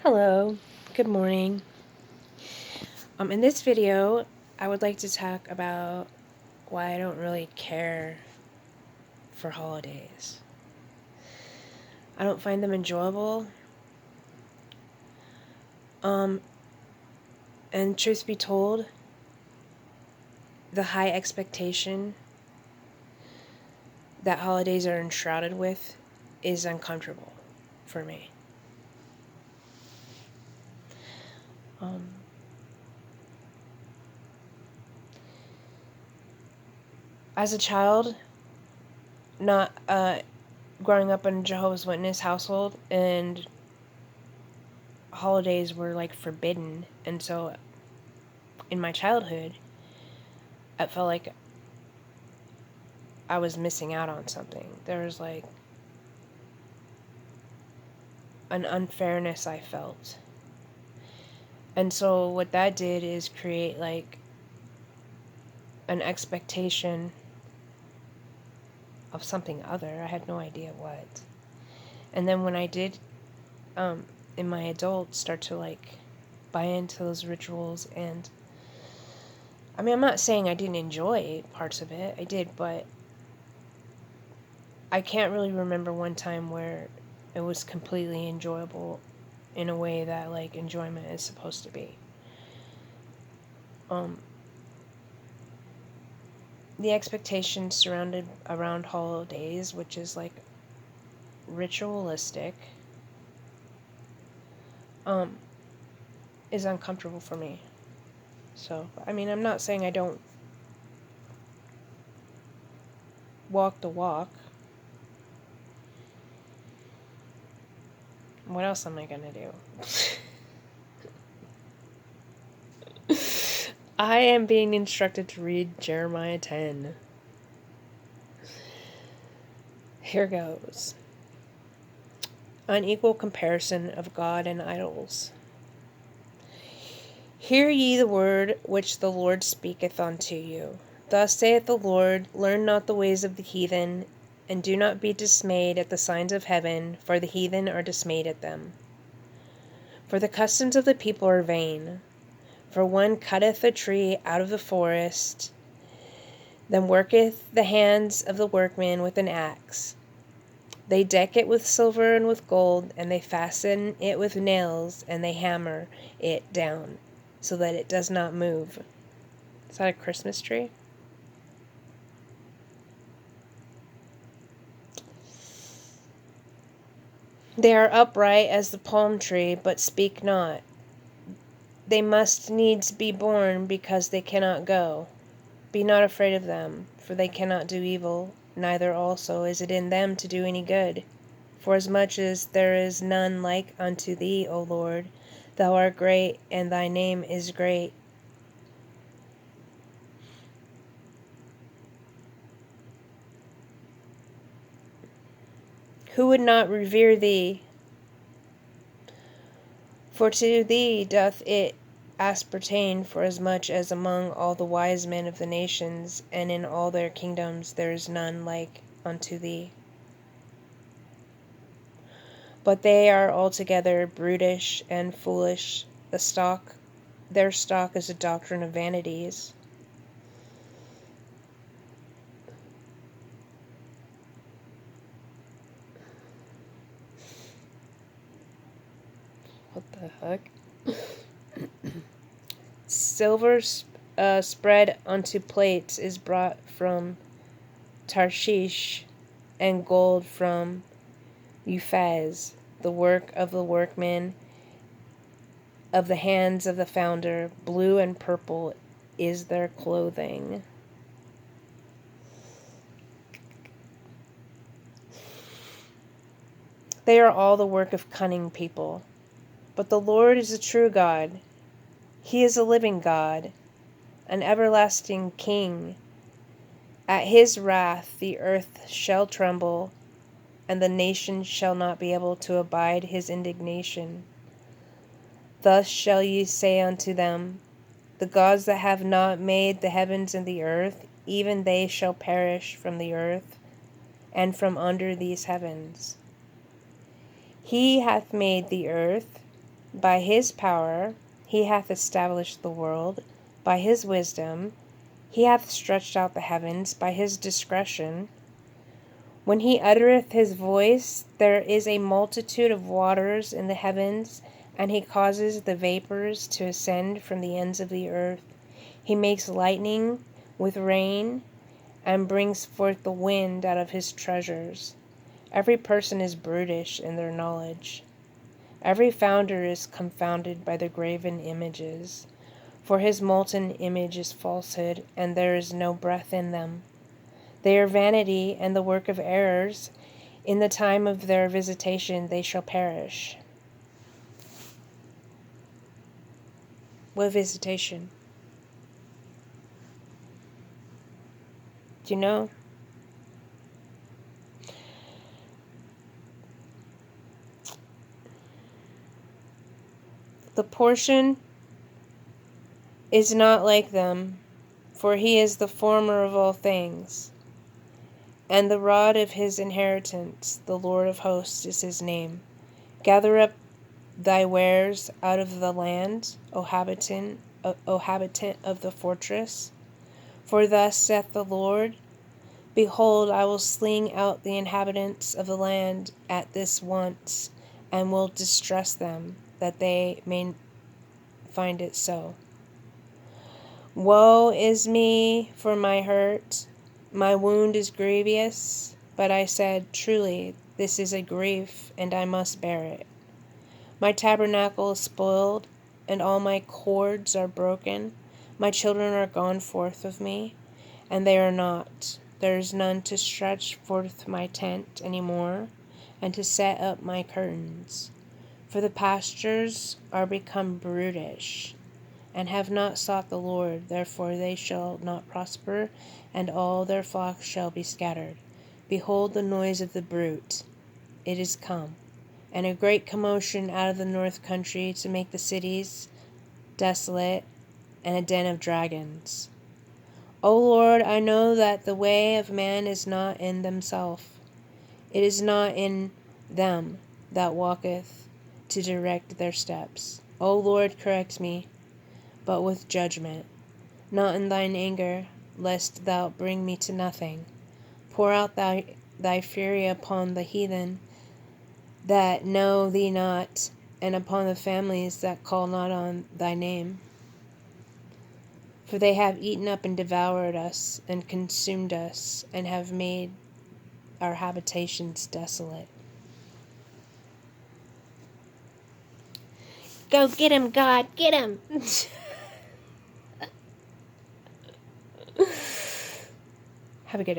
Hello, good morning. In this video, I would like to talk about why I don't really care for holidays. I don't find them enjoyable. And truth be told, the high expectation that holidays are enshrouded with is uncomfortable for me. As a child, not growing up in a Jehovah's Witness household, and holidays were like forbidden, and so in my childhood, I felt like I was missing out on something. There was like an unfairness I felt. And so what that did is create like an expectation of something other. I had no idea what. And then when I did, in my adult, start to like buy into those rituals, and I mean, I'm not saying I didn't enjoy parts of it. I did, but I can't really remember one time where it was completely enjoyable in a way that like enjoyment is supposed to be. The expectations surrounded around holidays, which is like ritualistic, is uncomfortable for me. So, I mean, I'm not saying I don't walk the walk. What else am I gonna do? I am being instructed to read Jeremiah 10. Here goes. Unequal comparison of God and idols. Hear ye the word which the Lord speaketh unto you. Thus saith the Lord, learn not the ways of the heathen, and do not be dismayed at the signs of heaven, for the heathen are dismayed at them. For the customs of the people are vain. For one cutteth a tree out of the forest, then worketh the hands of the workman with an axe. They deck it with silver and with gold, and they fasten it with nails, and they hammer it down, so that it does not move. Is that a Christmas tree? They are upright as the palm tree, but speak not. They must needs be born, because they cannot go. Be not afraid of them, for they cannot do evil, neither also is it in them to do any good. Forasmuch as there is none like unto thee, O Lord, thou art great, and thy name is great. Who would not revere thee? For to thee doth it appertain, forasmuch as among all the wise men of the nations, and in all their kingdoms, there is none like unto thee. But they are altogether brutish and foolish. Their stock is a doctrine of vanities. What the heck? Silver spread onto plates is brought from Tarshish, and gold from Uphaz, the work of the workman, of the hands of the founder. Blue and purple is their clothing. They are all the work of cunning people. But the Lord is a true God. He is a living God, an everlasting King. At his wrath the earth shall tremble, and the nations shall not be able to abide his indignation. Thus shall ye say unto them, the gods that have not made the heavens and the earth, even they shall perish from the earth, and from under these heavens. He hath made the earth, By his power he hath established the world. By his wisdom he hath stretched out the heavens. By his discretion, when he uttereth his voice, there is a multitude of waters in the heavens, and he causes the vapors to ascend from the ends of the earth. He makes lightning with rain, and brings forth the wind out of his treasures. Every person is brutish in their knowledge. Every founder is confounded by the graven images. For his molten image is falsehood, and there is no breath in them. They are vanity and the work of errors. In the time of their visitation they shall perish. What visitation? Do you know? The portion is not like them, for he is the former of all things, and the rod of his inheritance. The Lord of hosts is his name. Gather up thy wares out of the land, O habitant of the fortress. For thus saith the Lord, behold, I will sling out the inhabitants of the land at this once, and will distress them, that they may find it so. Woe is me for my hurt, my wound is grievous, but I said, truly, this is a grief, and I must bear it. My tabernacle is spoiled, and all my cords are broken. My children are gone forth of me, and they are not. There is none to stretch forth my tent any more, and to set up my curtains. For the pastures are become brutish, and have not sought the Lord. Therefore they shall not prosper, and all their flocks shall be scattered. Behold the noise of the brute, it is come, and a great commotion out of the north country, to make the cities desolate, and a den of dragons. O Lord, I know that the way of man is not in themselves. It is not in them that walketh to direct their steps. O Lord, correct me, but with judgment, not in thine anger, lest thou bring me to nothing. Pour out thy fury upon the heathen that know thee not, and upon the families that call not on thy name. For they have eaten up and devoured us, and consumed us, and have made our habitations desolate. Go get him, God, get him! Have a good day.